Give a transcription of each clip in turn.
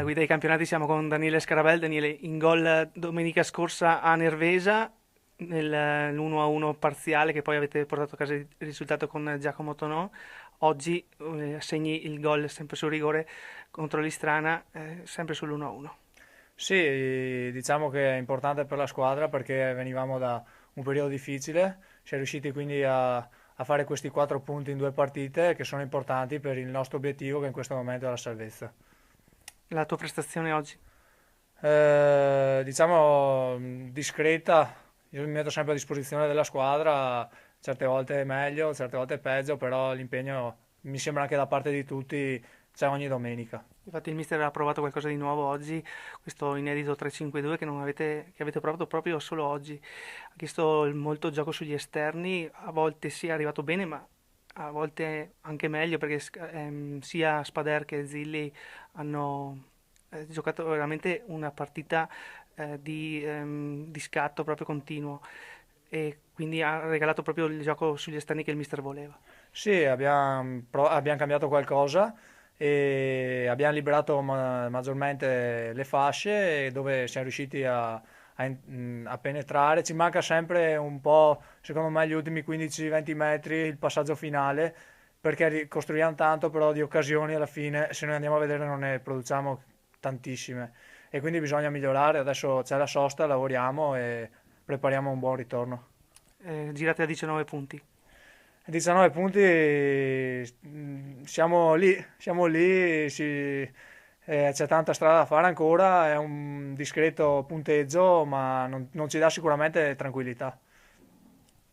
guida dei campionati siamo con Daniele Scarabel. Daniele, in gol domenica scorsa a Nervesa, nell'1-1 parziale che poi avete portato a casa il risultato con Giacomo Tonò. Oggi segni il gol sempre sul rigore contro l'Istrana, sempre sull'1-1. Sì, diciamo che è importante per la squadra perché venivamo da un periodo difficile, si è riusciti quindi a fare questi 4 punti in 2 partite che sono importanti per il nostro obiettivo che in questo momento è la salvezza. La tua prestazione oggi? Diciamo discreta, io mi metto sempre a disposizione della squadra, certe volte è meglio, certe volte è peggio, però l'impegno mi sembra anche da parte di tutti c'è ogni domenica. Infatti il mister ha provato qualcosa di nuovo oggi, questo inedito 3-5-2 che non avete, che avete provato proprio solo oggi. Ha chiesto molto gioco sugli esterni, a volte sì è arrivato bene, ma a volte anche meglio perché sia Spader che Zilli hanno giocato veramente una partita di scatto proprio continuo e quindi ha regalato proprio il gioco sugli esterni che il mister voleva. Sì, abbiamo cambiato qualcosa e abbiamo liberato maggiormente le fasce dove siamo riusciti a penetrare. Ci manca sempre un po', secondo me, gli ultimi 15-20 metri, il passaggio finale, perché costruiamo tanto, però di occasioni alla fine, se noi andiamo a vedere, non ne produciamo tantissime. E quindi bisogna migliorare. Adesso c'è la sosta, lavoriamo e prepariamo un buon ritorno. Girate a 19 punti. 19 punti, siamo lì, c'è tanta strada da fare ancora, è un discreto punteggio, ma non ci dà sicuramente tranquillità.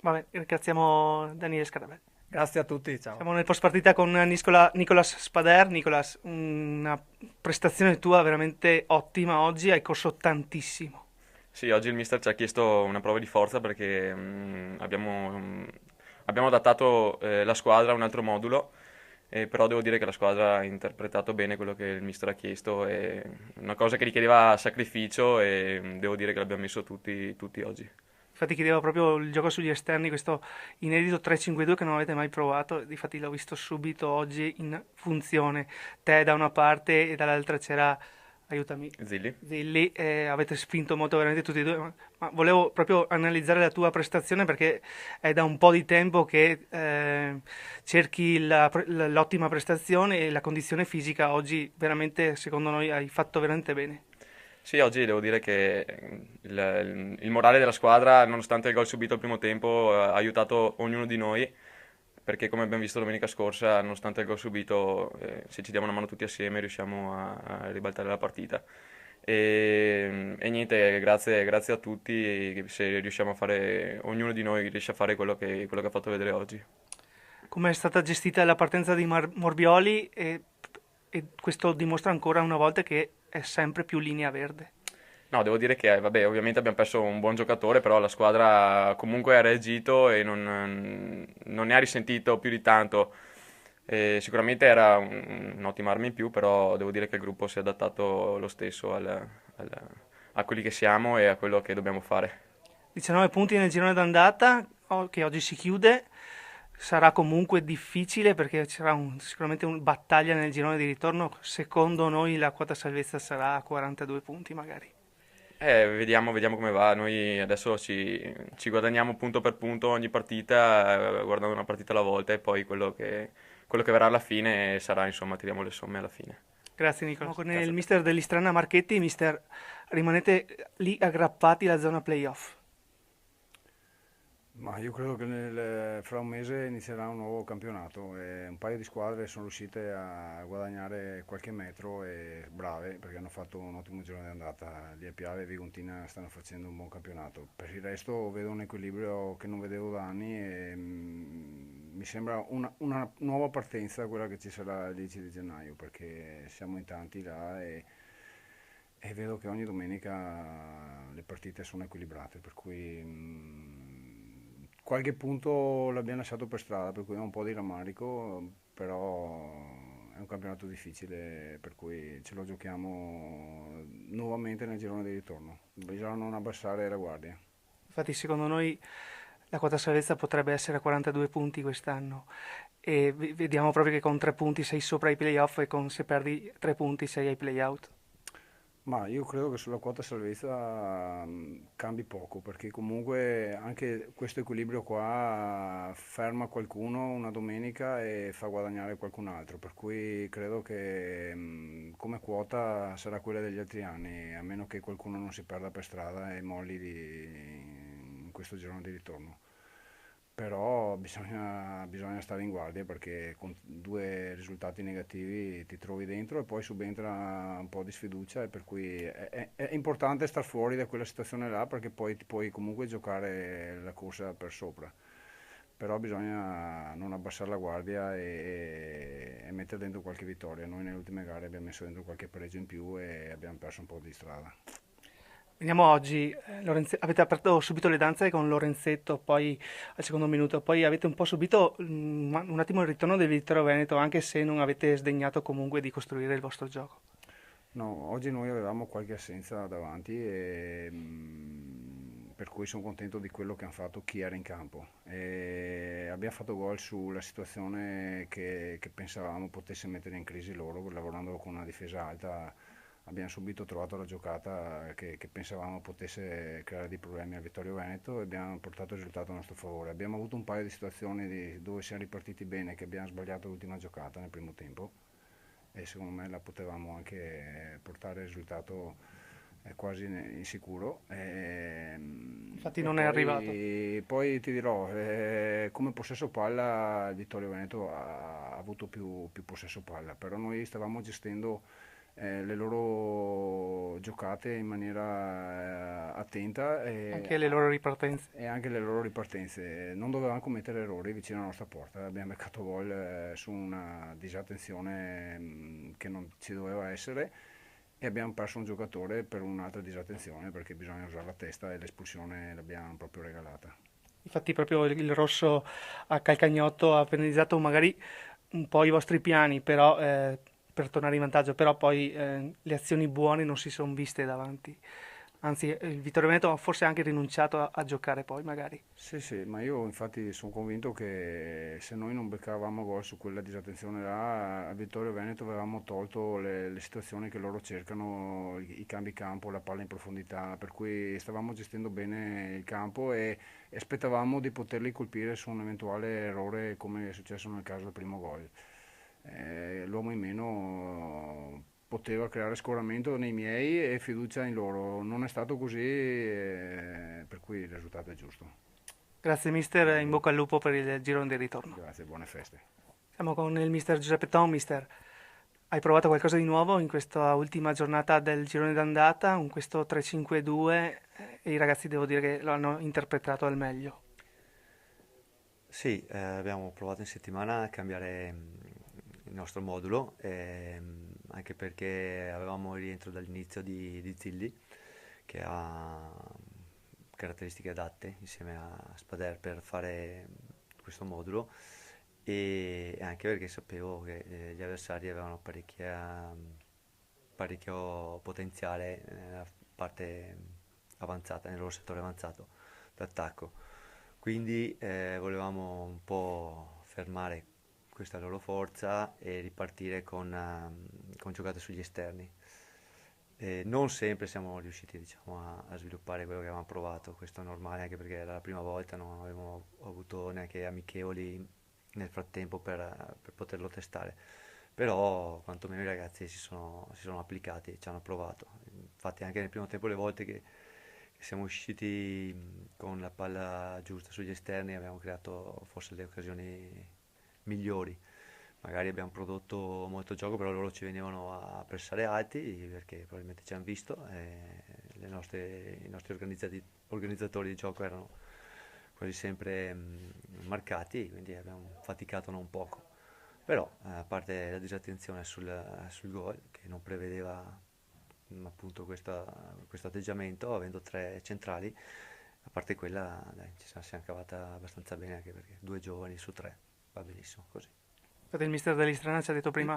Vabbè, ringraziamo Daniele Scarabelli. Grazie a tutti, ciao. Siamo nel post partita con Nicolas Spader. Nicolas, una prestazione tua veramente ottima oggi, hai corso tantissimo. Sì, oggi il mister ci ha chiesto una prova di forza perché abbiamo adattato la squadra a un altro modulo, però devo dire che la squadra ha interpretato bene quello che il mister ha chiesto, è una cosa che richiedeva sacrificio e devo dire che l'abbiamo messo tutti oggi. Infatti chiedevo proprio il gioco sugli esterni, questo inedito 3-5-2 che non avete mai provato, difatti l'ho visto subito oggi in funzione. Te da una parte e dall'altra c'era, aiutami, Zilli? Zilli, avete spinto molto veramente tutti e due, ma volevo proprio analizzare la tua prestazione perché è da un po' di tempo che cerchi l'ottima prestazione e la condizione fisica. Oggi veramente, secondo noi, hai fatto veramente bene. Sì, oggi devo dire che il morale della squadra, nonostante il gol subito al primo tempo, ha aiutato ognuno di noi, perché come abbiamo visto domenica scorsa, nonostante il gol subito, se ci diamo una mano tutti assieme riusciamo a ribaltare la partita. E niente, grazie a tutti, se riusciamo a fare, ognuno di noi riesce a fare quello che ha fatto vedere oggi. Come è stata gestita la partenza di Morbioli e questo dimostra ancora una volta che è sempre più linea verde. No, devo dire che, vabbè, ovviamente abbiamo perso un buon giocatore, però la squadra comunque ha reagito e non ne ha risentito più di tanto. Sicuramente era un'ottima arma in più, però devo dire che il gruppo si è adattato lo stesso a quelli che siamo e a quello che dobbiamo fare. 19 punti nel girone d'andata, che oggi si chiude. Sarà comunque difficile perché c'era sicuramente una battaglia nel girone di ritorno. Secondo noi la quota salvezza sarà a 42 punti magari. Vediamo come va. Noi adesso ci guadagniamo punto per punto ogni partita, guardando una partita alla volta e poi quello che verrà alla fine sarà, insomma, tiriamo le somme alla fine. Grazie Nicola. Con Grazie il a te. mister dell'Istrana Marchetti, mister, rimanete lì aggrappati alla zona playoff. Ma io credo che fra un mese inizierà un nuovo campionato e un paio di squadre sono riuscite a guadagnare qualche metro e brave perché hanno fatto un ottimo girone di andata. Lia Piave e Vigontina stanno facendo un buon campionato. Per il resto vedo un equilibrio che non vedevo da anni e mi sembra una nuova partenza quella che ci sarà il 10 di gennaio perché siamo in tanti là e vedo che ogni domenica le partite sono equilibrate, per cui qualche punto l'abbiamo lasciato per strada, per cui ho un po' di rammarico, però è un campionato difficile, per cui ce lo giochiamo nuovamente nel girone di ritorno. Bisogna non abbassare la guardia. Infatti, secondo noi la quota salvezza potrebbe essere a 42 punti quest'anno e vediamo proprio che con 3 punti sei sopra i playoff e se perdi 3 punti sei ai playout. Ma io credo che sulla quota salvezza cambi poco, perché comunque anche questo equilibrio qua ferma qualcuno una domenica e fa guadagnare qualcun altro, per cui credo che come quota sarà quella degli altri anni, a meno che qualcuno non si perda per strada e molli in questo girone di ritorno. Però bisogna stare in guardia perché con due risultati negativi ti trovi dentro e poi subentra un po' di sfiducia e per cui è importante star fuori da quella situazione là perché poi ti puoi comunque giocare la corsa per sopra. Però bisogna non abbassare la guardia e mettere dentro qualche vittoria. Noi nelle ultime gare abbiamo messo dentro qualche pareggio in più e abbiamo perso un po' di strada. Veniamo oggi, avete aperto subito le danze con Lorenzetto, poi al secondo minuto, poi avete un po' subito un attimo il ritorno del Vittorio Veneto, anche se non avete sdegnato comunque di costruire il vostro gioco. No, oggi noi avevamo qualche assenza davanti e per cui sono contento di quello che hanno fatto chi era in campo. E abbiamo fatto gol sulla situazione che pensavamo potesse mettere in crisi loro, lavorando con una difesa alta. Abbiamo subito trovato la giocata che pensavamo potesse creare dei problemi al Vittorio Veneto e abbiamo portato il risultato a nostro favore. Abbiamo avuto un paio di situazioni dove siamo ripartiti bene, che abbiamo sbagliato l'ultima giocata nel primo tempo e secondo me la potevamo anche portare il risultato quasi in sicuro. Infatti E non è arrivato. poi ti dirò, come possesso palla il Vittorio Veneto ha avuto più possesso palla, però noi stavamo gestendo le loro giocate in maniera attenta Anche le loro ripartenze. e anche le loro ripartenze. Non dovevamo commettere errori vicino alla nostra porta. Abbiamo beccato gol su una disattenzione che non ci doveva essere e abbiamo perso un giocatore per un'altra disattenzione perché bisogna usare la testa e l'espulsione l'abbiamo proprio regalata. Infatti proprio il rosso a calcagnotto ha penalizzato magari un po' i vostri piani, però per tornare in vantaggio, però poi le azioni buone non si sono viste davanti. Anzi, il Vittorio Veneto ha forse anche rinunciato a giocare poi, magari. Sì, sì, ma io infatti sono convinto che se noi non beccavamo gol su quella disattenzione là, a Vittorio Veneto avevamo tolto le situazioni che loro cercano, i cambi campo, la palla in profondità, per cui stavamo gestendo bene il campo e aspettavamo di poterli colpire su un eventuale errore come è successo nel caso del primo gol. L'uomo in meno poteva creare scoramento nei miei e fiducia in loro. Non è stato così, per cui il risultato è giusto. Grazie mister, in bocca al lupo per il girone di ritorno. Grazie, buone feste. Siamo con il mister Giuseppe Tom, mister. Hai provato qualcosa di nuovo in questa ultima giornata del girone d'andata, con questo 3-5-2 e i ragazzi devo dire che lo hanno interpretato al meglio. Sì, abbiamo provato in settimana a cambiare il nostro modulo, anche perché avevamo il rientro dall'inizio di Zilli, che ha caratteristiche adatte insieme a Spader per fare questo modulo, e anche perché sapevo che gli avversari avevano parecchio potenziale nella parte avanzata, nel loro settore avanzato d'attacco. Quindi volevamo un po' fermare questa loro forza e ripartire con giocate sugli esterni. Non sempre siamo riusciti, diciamo, a sviluppare quello che avevamo provato, questo è normale anche perché era la prima volta, non avevamo avuto neanche amichevoli nel frattempo per poterlo testare. Però quantomeno i ragazzi si sono applicati, ci hanno provato. Infatti anche nel primo tempo le volte che siamo usciti con la palla giusta sugli esterni abbiamo creato forse le occasioni migliori. Magari abbiamo prodotto molto gioco, però loro ci venivano a pressare alti perché probabilmente ci hanno visto e i nostri organizzatori di gioco erano quasi sempre marcati, quindi abbiamo faticato non poco. Però, a parte la disattenzione sul gol, che non prevedeva appunto questo atteggiamento, avendo tre centrali, a parte quella, dai, siamo cavata abbastanza bene, anche perché due giovani su tre va benissimo così. Infatti il mister dell'Istrana ci ha detto prima,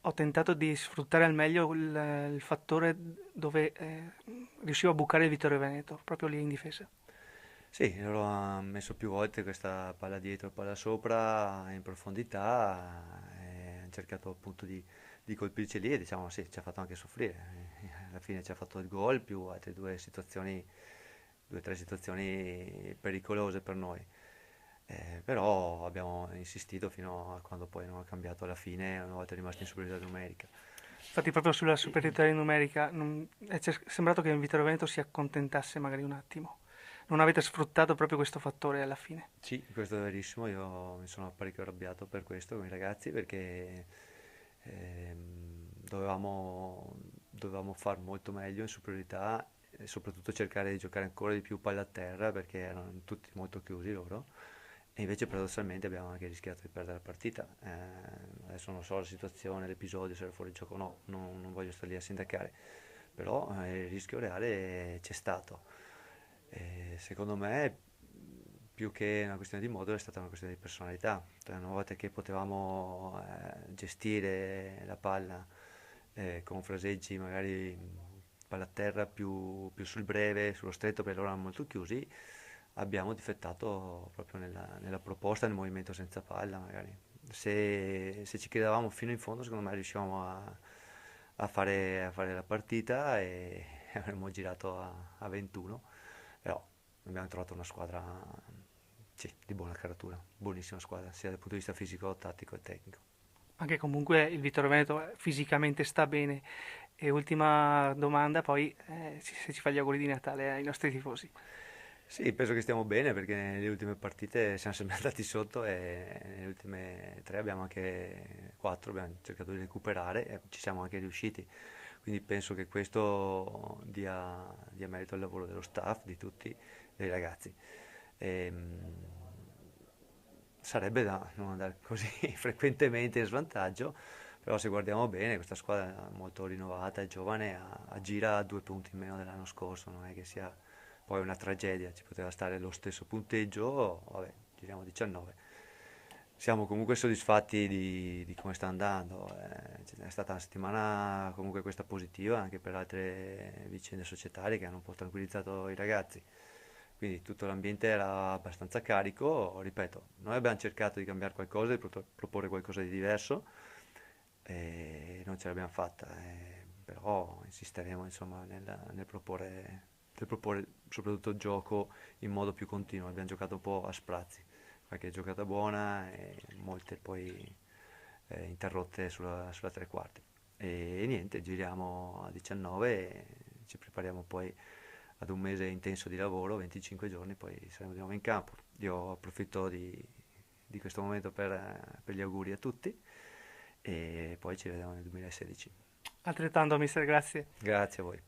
ho tentato di sfruttare al meglio il fattore dove riuscivo a bucare il Vittorio Veneto, proprio lì in difesa. Sì, loro hanno messo più volte questa palla dietro, palla sopra in profondità e hanno cercato appunto di di colpirci lì e diciamo sì, ci ha fatto anche soffrire. Alla fine ci ha fatto il gol più altre due o tre situazioni pericolose per noi. Però abbiamo insistito fino a quando poi non ha cambiato alla fine, una volta rimasti in superiorità numerica. Infatti proprio sulla superiorità numerica è sembrato che il Vittorio Veneto si accontentasse magari un attimo. Non avete sfruttato proprio questo fattore alla fine. Sì, questo è verissimo, io mi sono parecchio arrabbiato per questo con i ragazzi perché dovevamo far molto meglio in superiorità e soprattutto cercare di giocare ancora di più palla a terra perché erano tutti molto chiusi loro e invece paradossalmente abbiamo anche rischiato di perdere la partita. Adesso non so la situazione, l'episodio, se era fuori gioco o no, non voglio stare lì a sindacare, però il rischio reale c'è stato. Secondo me, più che una questione di modulo, è stata una questione di personalità. Cioè, una volta che potevamo gestire la palla con fraseggi magari palla a terra più sul breve, sullo stretto, perché loro erano molto chiusi, abbiamo difettato proprio nella proposta, nel movimento senza palla magari. Se ci credevamo fino in fondo, secondo me riuscivamo a fare la partita e avremmo girato a 21, però abbiamo trovato una squadra sì, di buona caratura, buonissima squadra, sia dal punto di vista fisico, tattico e tecnico. Anche comunque il Vittorio Veneto fisicamente sta bene. E ultima domanda, poi se ci fa gli auguri di Natale ai nostri tifosi. Sì, penso che stiamo bene perché nelle ultime partite siamo sempre andati sotto e nelle ultime tre abbiamo anche quattro, abbiamo cercato di recuperare e ci siamo anche riusciti. Quindi penso che questo dia merito al lavoro dello staff, di tutti, dei ragazzi. Sarebbe da non andare così frequentemente in svantaggio, però se guardiamo bene questa squadra è molto rinnovata, è giovane, aggira a 2 punti in meno dell'anno scorso, non è che sia poi una tragedia, ci poteva stare lo stesso punteggio, vabbè, giriamo 19. Siamo comunque soddisfatti di come sta andando, è stata una settimana comunque questa positiva anche per altre vicende societarie che hanno un po' tranquillizzato i ragazzi. Quindi tutto l'ambiente era abbastanza carico, ripeto, noi abbiamo cercato di cambiare qualcosa, di proporre qualcosa di diverso e non ce l'abbiamo fatta, però insisteremo insomma nel proporre soprattutto gioco in modo più continuo, abbiamo giocato un po' a sprazzi, qualche giocata buona e molte poi interrotte sulla tre quarti. E niente, giriamo a 19 e ci prepariamo poi ad un mese intenso di lavoro, 25 giorni, poi saremo di nuovo in campo. Io approfitto di questo momento per gli auguri a tutti e poi ci vediamo nel 2016. Altrettanto, mister, grazie. Grazie a voi.